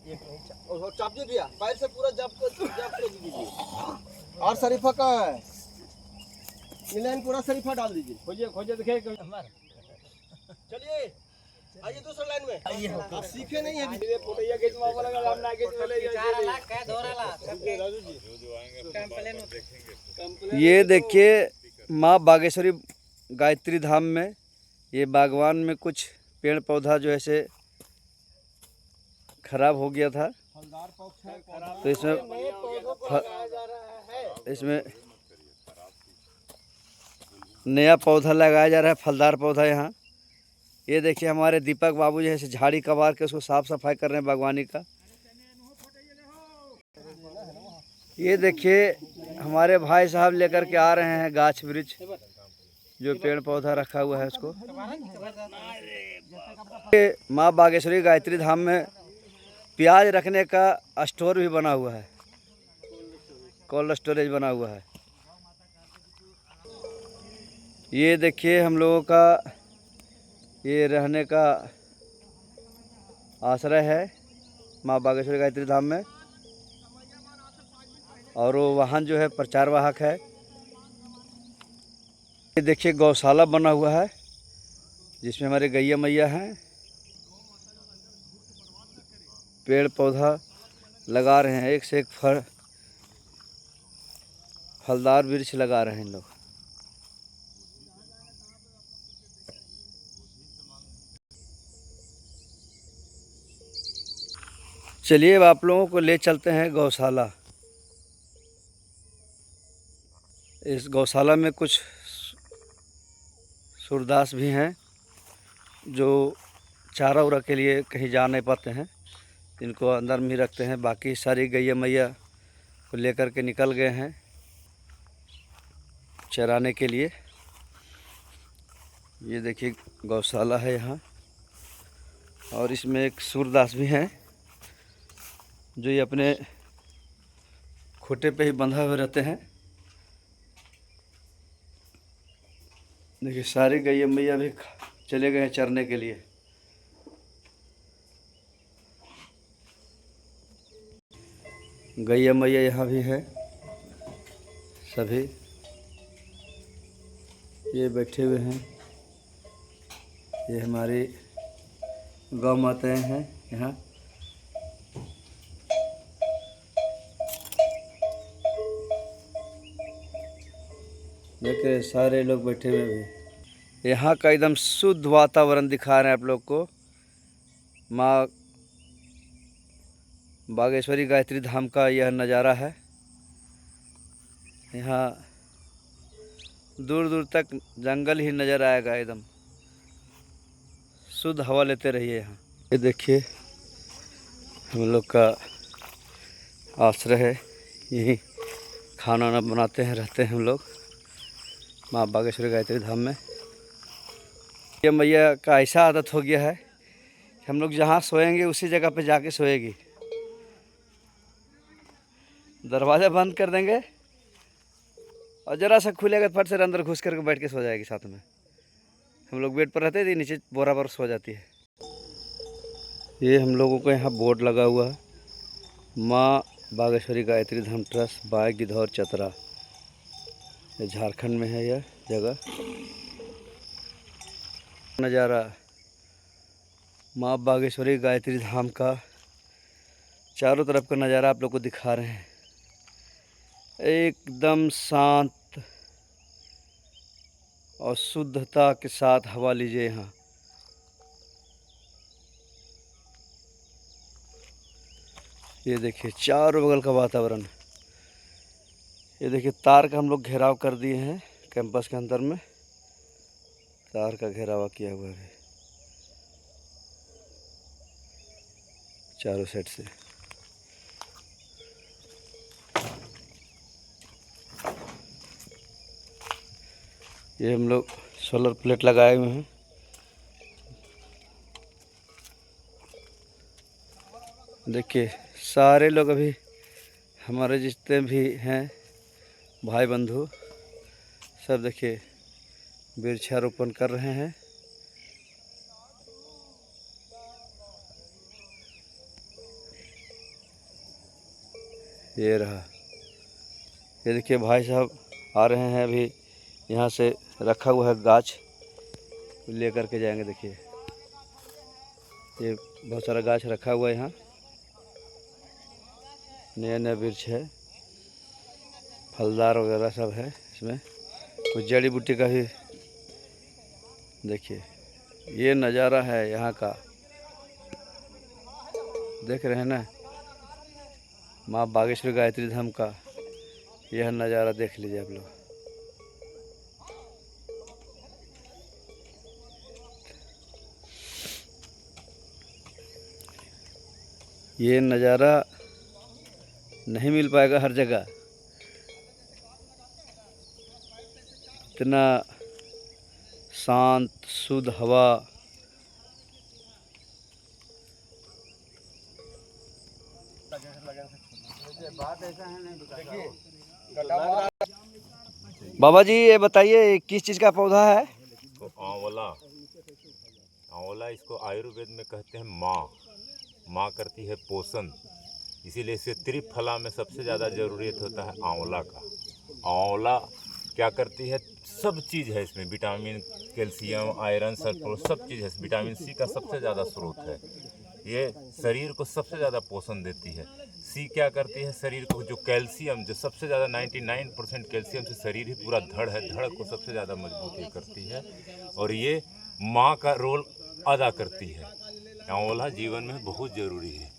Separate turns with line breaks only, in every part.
एक नहीं और चाप दे दिया पैर से पूरा जब कर दीजिए। और शरीफा का मिलान पूरा शरीफा डाल दीजिए।
खोजे दिखे।
चलिए आइए दूसरा लाइन में। आइए आप सीखे नहीं है अभी।
फोटोया खींच मामा लगा हम ना खींच ले जाए।
ये देखिए माँ बागेश्वरी गायत्री धाम में ये बागवान में कुछ पेड़ पौधा जो ऐसे खराब हो गया था, तो इसमें नया पौधा लगाया जा रहा है, फलदार पौधा। यहाँ ये देखिए हमारे दीपक बाबू जो है झाड़ी कबार के उसको साफ सफाई कर रहे हैं बागवानी का। ये देखिए हमारे भाई साहब लेकर के आ रहे हैं गाछ वृक्ष जो पेड़ पौधा रखा हुआ है उसको। माँ बागेश्वरी गायत्री धाम में प्याज रखने का स्टोर भी बना हुआ है, कोल्ड स्टोरेज बना हुआ है। ये देखिए हम लोगों का ये रहने का आश्रय है माँ बागेश्वरी गायत्री धाम में। और वो वाहन जो है प्रचार वाहक है। ये देखिए गौशाला बना हुआ है जिसमें हमारे गैया मैया हैं। पेड़ पौधा लगा रहे हैं, एक से एक फलदार वृक्ष लगा रहे हैं लोग। चलिए अब आप लोगों को ले चलते हैं गौशाला। इस गौशाला में कुछ सूरदास भी हैं जो चारा उरा के लिए कहीं जा नहीं पाते हैं, इनको अंदर में ही रखते हैं। बाकी सारी गैया मैया को लेकर के निकल गए हैं चराने के लिए। ये देखिए गौशाला है यहाँ, और इसमें एक सूरदास भी हैं जो ये अपने खूंटे पे ही बंधा हुए रहते हैं। देखिए सारी गैया मैया भी चले गए हैं चरने के लिए। गैया मैया यहाँ भी है सभी, ये बैठे हुए हैं। ये हमारी गौ माताएं हैं यहाँ। देखिए सारे लोग बैठे हुए भी। यहाँ का एकदम शुद्ध वातावरण दिखा रहे हैं आप लोग को। माँ बागेश्वरी गायत्री धाम का यह नज़ारा है। यहाँ दूर दूर तक जंगल ही नज़र आएगा, एकदम शुद्ध हवा लेते रहिए यहाँ। ये देखिए हम लोग का आश्रय है, यहीं खाना वाना बनाते हैं, रहते हैं हम लोग माँ बागेश्वरी गायत्री धाम में। ये मैया का ऐसा आदत हो गया है कि हम लोग जहाँ सोएंगे उसी जगह पे जाके सोएगी। दरवाज़ा बंद कर देंगे और ज़रा सा खुलेगा फट से अंदर घुस करके बैठ के सो जाएगी साथ में। हम लोग बेड पर रहते थे, नीचे बोरा पर सो जाती है। ये हम लोगों को यहाँ बोर्ड लगा हुआ है, माँ बागेश्वरी गायत्री धाम ट्रस्ट बाय गिद्धौर चतरा। ये झारखंड में है यह जगह। नज़ारा माँ बागेश्वरी गायत्री धाम का चारों तरफ का नज़ारा आप लोग को दिखा रहे हैं। एकदम शांत और शुद्धता के साथ हवा लीजिए यहाँ। ये देखिए चारों बगल का वातावरण। ये देखिए तार का हम लोग घेराव कर दिए हैं कैंपस के अंदर में, तार का घेराव किया हुआ है चारों साइड से। ये हम लोग सोलर प्लेट लगाए हुए हैं। देखिए सारे लोग अभी हमारे जितने भी हैं भाई बंधु सब देखिए वृक्षारोपण कर रहे हैं। ये रहा। ये देखिए भाई साहब आ रहे हैं अभी, यहाँ से रखा हुआ है गाछ, लेकर के जाएंगे। देखिए ये बहुत सारा गाछ रखा हुआ है यहाँ, नया नया वृक्ष है, फलदार वगैरह सब है इसमें, कुछ जड़ी बूटी का भी। देखिए ये नज़ारा है यहाँ का, देख रहे हैं ना, माँ बागेश्वरी गायत्री धाम का यह नज़ारा देख लीजिए आप लोग। ये नज़ारा नहीं मिल पाएगा हर जगह, इतना शांत शुद्ध हवा। बाबा जी ये बताइए किस चीज़ का पौधा है?
तो आंवला, आंवला इसको आयुर्वेद में कहते हैं माँ करती है पोषण, इसीलिए इसे त्रिफला में सबसे ज़्यादा ज़रूरत होता है आंवला का। आंवला क्या करती है, सब चीज़ है इसमें, विटामिन, कैल्शियम, आयरन, सल्फर, सब चीज़ है। विटामिन सी का सबसे ज़्यादा स्रोत है। ये शरीर को सबसे ज़्यादा पोषण देती है। सी क्या करती है, शरीर को जो कैल्शियम, जो सबसे ज़्यादा 99% कैल्शियम से शरीर ही पूरा धड़ है, धड़ को सबसे ज़्यादा मजबूती करती है, और ये माँ का रोल अदा करती है। आंवला जीवन में बहुत ज़रूरी है।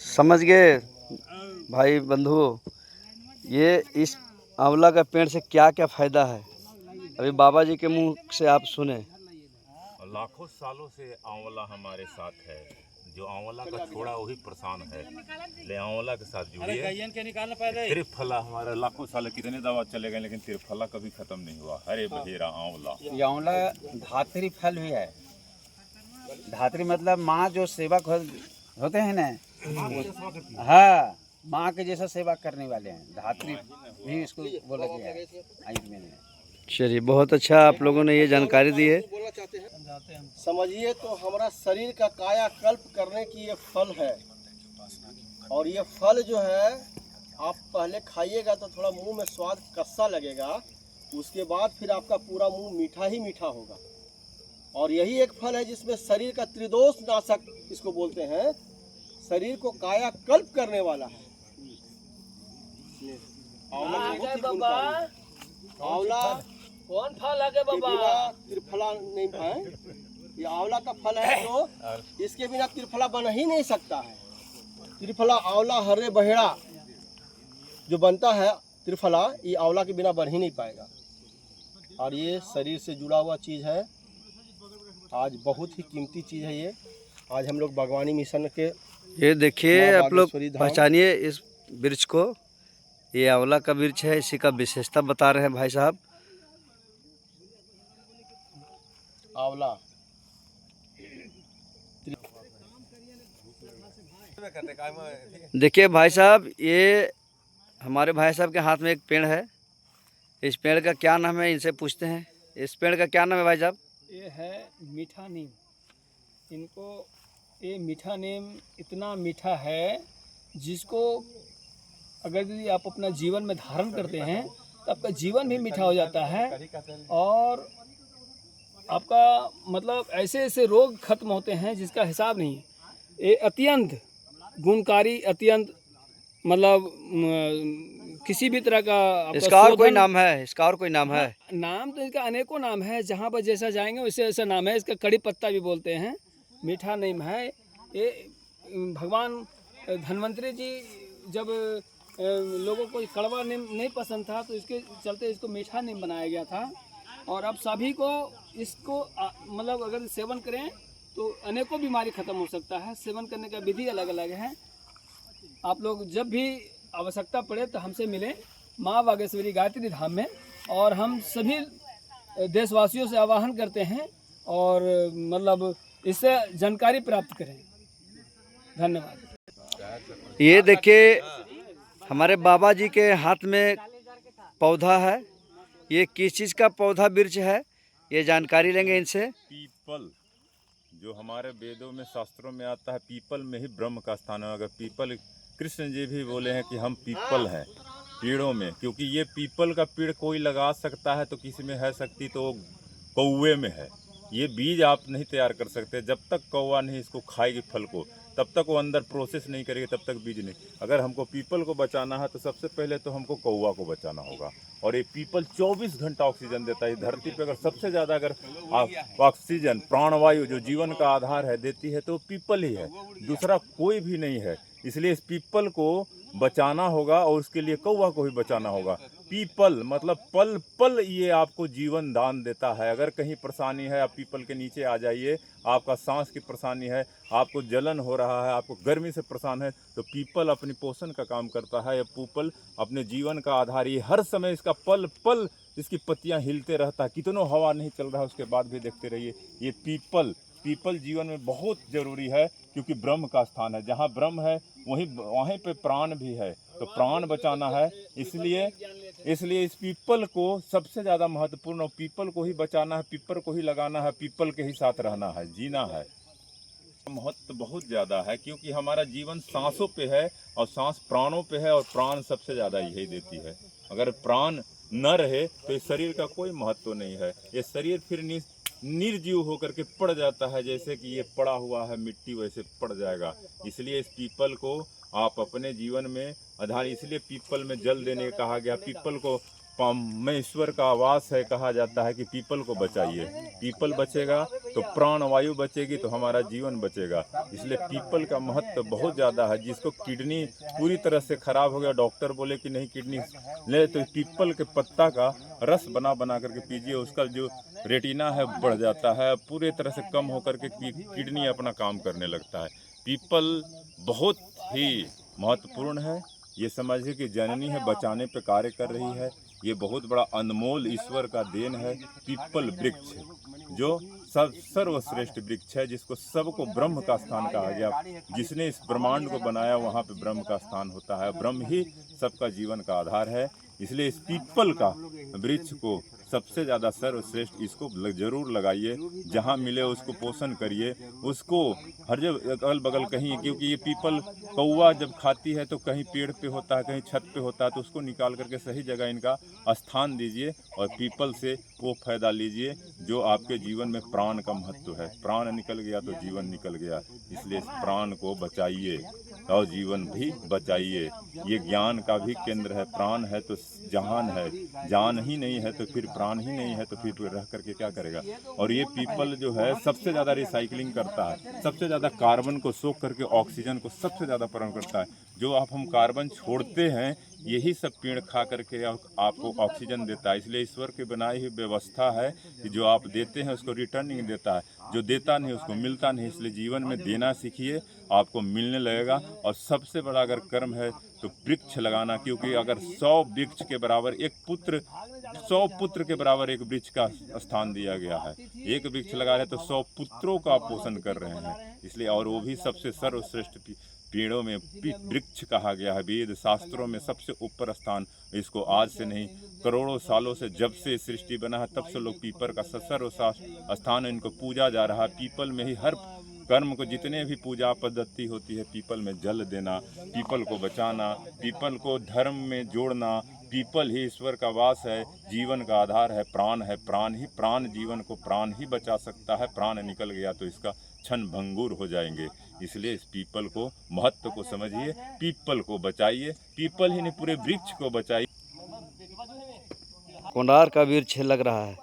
समझ गए भाई बंधु, ये इस आंवला का पेड़ से क्या क्या फ़ायदा है, अभी बाबा जी के मुंह से आप सुने।
लाखों सालों से आंवला हमारे साथ है, जो आंवला का छोड़ा वही परेशान है, ले आंवला के साथ जुड़िए। त्रिफला हमारा लाखों साल, कितने दवा चले गए लेकिन त्रिफला कभी खत्म नहीं हुआ। हरे बहेरा आंवला,
ये आंवला धात्री फल भी है। धात्री मतलब माँ जो सेवक होते हैं ना, हाँ, माँ के जैसा सेवा करने वाले हैं, धात्री भी इसको बोला गया है आयुर्वेद में।
चलिए बहुत अच्छा आप लोगों ने ये जानकारी दी है।
बोलना चाहते हैं, समझिए तो हमारा शरीर का कायाकल्प करने की ये फल है, और ये फल जो है आप पहले खाइएगा तो थोड़ा मुंह में स्वाद कस्सा लगेगा, उसके बाद फिर आपका पूरा मुंह मीठा ही मीठा होगा। और यही एक फल है जिसमें शरीर का त्रिदोष नाशक इसको बोलते हैं, शरीर को कायाकल्प करने वाला है। आंवला
कौन फल है
के बिना त्रिफला नहीं है। ये आंवला का फल है जो इसके बिना त्रिफला बन ही नहीं सकता है। त्रिफला आंवला हरे बहेड़ा जो बनता है त्रिफला, ये आंवला के बिना बन ही नहीं पाएगा। और ये शरीर से जुड़ा हुआ चीज़ है, आज बहुत ही कीमती चीज़ है ये। आज हम लोग बागवानी मिशन के,
ये देखिए
माँ
आप लोग
बागेश्वरी धाम।
पहचानिए इस वृक्ष को, ये आंवला का वृक्ष है, इसी का विशेषता बता रहे हैं भाई साहब।
आंवला
देखिए भाई साहब, ये हमारे भाई साहब के हाथ में एक पेड़ है, इस पेड़ का क्या नाम है इनसे पूछते हैं। इस पेड़ का क्या नाम है भाई साहब?
ये है मीठा नीम। इनको ये मीठा नीम इतना मीठा है जिसको अगर यदि आप अपना जीवन में धारण करते हैं तो आपका जीवन भी मीठा हो जाता है, और आपका मतलब ऐसे ऐसे रोग खत्म होते हैं जिसका हिसाब नहीं। ये अत्यंत गुणकारी, अत्यंत मतलब किसी भी तरह का आपका
इसका और कोई
शोधन-
नाम है? इसका और कोई नाम है?
नाम तो इसका अनेकों नाम है, जहाँ पर जैसा जाएंगे वैसे ऐसा नाम है। इसका कड़ी पत्ता भी बोलते हैं, मीठा नीम है ये। भगवान धन्वंतरी जी जब लोगों को कड़वा नीम नहीं पसंद था तो इसके चलते इसको मीठा नीम बनाया गया था। और अब सभी को इसको मतलब अगर सेवन करें तो अनेकों बीमारी खत्म हो सकता है। सेवन करने का विधि अलग अलग है। आप लोग जब भी आवश्यकता पड़े तो हमसे मिलें माँ बागेश्वरी गायत्री धाम में, और हम सभी देशवासियों से आह्वान करते हैं और मतलब इससे जानकारी प्राप्त करें। धन्यवाद।
ये देखिए हमारे बाबा जी के हाथ में पौधा है, ये किस चीज़ का पौधा वृक्ष है, ये जानकारी लेंगे इनसे।
पीपल, जो हमारे वेदों में शास्त्रों में आता है, पीपल में ही ब्रह्म का स्थान है। अगर पीपल, कृष्ण जी भी बोले हैं कि हम पीपल हैं पेड़ों में, क्योंकि ये पीपल का पेड़ कोई लगा सकता है तो किसी में है शक्ति तो कौवे में है। ये बीज आप नहीं तैयार कर सकते, जब तक कौवा नहीं इसको खाएगी फल को, तब तक वो अंदर प्रोसेस नहीं करेगी, तब तक बीज नहीं। अगर हमको पीपल को बचाना है तो सबसे पहले तो हमको कौवा को बचाना होगा। और ये पीपल 24 घंटा ऑक्सीजन देता है। धरती पे अगर सबसे ज़्यादा अगर ऑक्सीजन, प्राणवायु जो जीवन का आधार है देती है तो पीपल ही है, दूसरा कोई भी नहीं है। इसलिए इस पीपल को बचाना होगा और उसके लिए कौवा को भी बचाना होगा। पीपल मतलब पल पल ये आपको जीवन दान देता है। अगर कहीं परेशानी है, आप पीपल के नीचे आ जाइए। आपका सांस की परेशानी है, आपको जलन हो रहा है, आपको गर्मी से परेशान है, तो पीपल अपनी पोषण का काम करता है। यह पीपल अपने जीवन का आधार, ये हर समय इसका पल पल इसकी पत्तियां हिलते रहता है। कितनों हवा नहीं चल रहा है उसके बाद भी देखते रहिए। ये पीपल जीवन में बहुत जरूरी है, क्योंकि ब्रह्म का स्थान है। जहाँ ब्रह्म है वहीं पे प्राण भी है, तो प्राण बचाना है। इसलिए इस पीपल को सबसे ज़्यादा महत्वपूर्ण, और पीपल को ही बचाना है, पीपल को ही लगाना है, पीपल के ही साथ रहना है, जीना है। महत्व बहुत ज़्यादा है, क्योंकि हमारा जीवन सांसों पे है और सांस प्राणों पे है, और प्राण सबसे ज़्यादा यही देती है। अगर प्राण न रहे तो इस शरीर का कोई महत्व नहीं है। ये शरीर फिर निर्जीव होकर के पड़ जाता है, जैसे कि ये पड़ा हुआ है मिट्टी वैसे पड़ जाएगा। इसलिए इस पीपल को आप अपने जीवन में आधार, इसलिए पीपल में जल देने कहा गया। पीपल को में ईश्वर का आवास है कहा जाता है कि पीपल को बचाइए। पीपल बचेगा तो प्राणवायु बचेगी, तो हमारा जीवन बचेगा। इसलिए पीपल का महत्व बहुत ज़्यादा है। जिसको किडनी पूरी तरह से खराब हो गया, डॉक्टर बोले कि नहीं किडनी ले, तो पीपल के पत्ता का रस बना करके पीजिए। उसका जो रेटिना है बढ़ जाता है, पूरी तरह से कम होकर के किडनी अपना काम करने लगता है। पीपल बहुत ही महत्वपूर्ण है। ये समझिए कि जननी है, बचाने पे कार्य कर रही है। ये बहुत बड़ा अनमोल ईश्वर का देन है। पीपल वृक्ष जो सर्वश्रेष्ठ वृक्ष है, जिसको सबको ब्रह्म का स्थान कहा गया। जिसने इस ब्रह्मांड को बनाया वहाँ पे ब्रह्म का स्थान होता है। ब्रह्म ही सबका जीवन का आधार है। इसलिए इस पीपल का वृक्ष को सबसे ज़्यादा सर्वश्रेष्ठ, इसको जरूर लगाइए। जहाँ मिले उसको पोषण करिए, उसको हर जगह अगल बगल कहीं, क्योंकि ये पीपल कौवा जब खाती है तो कहीं पेड़ पे होता है, कहीं छत पे होता है, तो उसको निकाल करके सही जगह इनका स्थान दीजिए और पीपल से वो फायदा लीजिए जो आपके जीवन में प्राण का महत्व है। प्राण निकल गया तो जीवन निकल गया। इसलिए इस प्राण को बचाइए और जीवन भी बचाइए। ये ज्ञान का भी केंद्र है। प्राण है तो जहान है, जान ही नहीं है तो फिर प्राण ही नहीं है तो फिर रह करके क्या करेगा। और ये पीपल जो है सबसे ज़्यादा रिसाइकलिंग करता है, सबसे ज़्यादा कार्बन को सोख करके ऑक्सीजन को सबसे ज़्यादा प्रदान करता है। जो हम कार्बन छोड़ते हैं यही सब पेड़ खा करके आपको ऑक्सीजन देता है। इसलिए ईश्वर की बनाई हुई व्यवस्था है कि जो आप देते हैं उसको रिटर्निंग देता है, जो देता नहीं उसको मिलता नहीं। इसलिए जीवन में देना सीखिए, आपको मिलने लगेगा। और सबसे बड़ा अगर कर्म है तो वृक्ष लगाना, क्योंकि अगर 100 वृक्ष के बराबर एक पुत्र, 100 पुत्र के बराबर एक वृक्ष का स्थान दिया गया है। एक वृक्ष लगा रहे तो 100 पुत्रों का पोषण कर रहे हैं। इसलिए और वो भी सबसे सर्वश्रेष्ठ पेड़ों में वृक्ष कहा गया है। वेद शास्त्रों में सबसे ऊपर स्थान। इसको आज से नहीं, करोड़ों सालों से, जब से सृष्टि बना है तब से लोग पीपल का सर्वश्रेष्ठ स्थान, इनको पूजा जा रहा है। पीपल में ही हर कर्म को, जितने भी पूजा पद्धति होती है, पीपल में जल देना, पीपल को बचाना, पीपल को धर्म में जोड़ना। पीपल ही ईश्वर का वास है, जीवन का आधार है, प्राण है। प्राण जीवन को प्राण ही बचा सकता है। प्राण निकल गया तो इसका क्षण भंगुर हो जाएंगे। इसलिए इस पीपल को महत्व को समझिए, पीपल को बचाइए। पीपल ही नहीं, पूरे वृक्ष को बचाइए।
कोंडार का वृक्ष लग रहा है।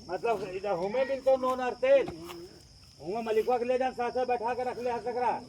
मतलब इधर हुमे बिल्कुल नोन और तेल हुमे मलिकवा के ले जान साथ बैठा के रख ले हर सकरा।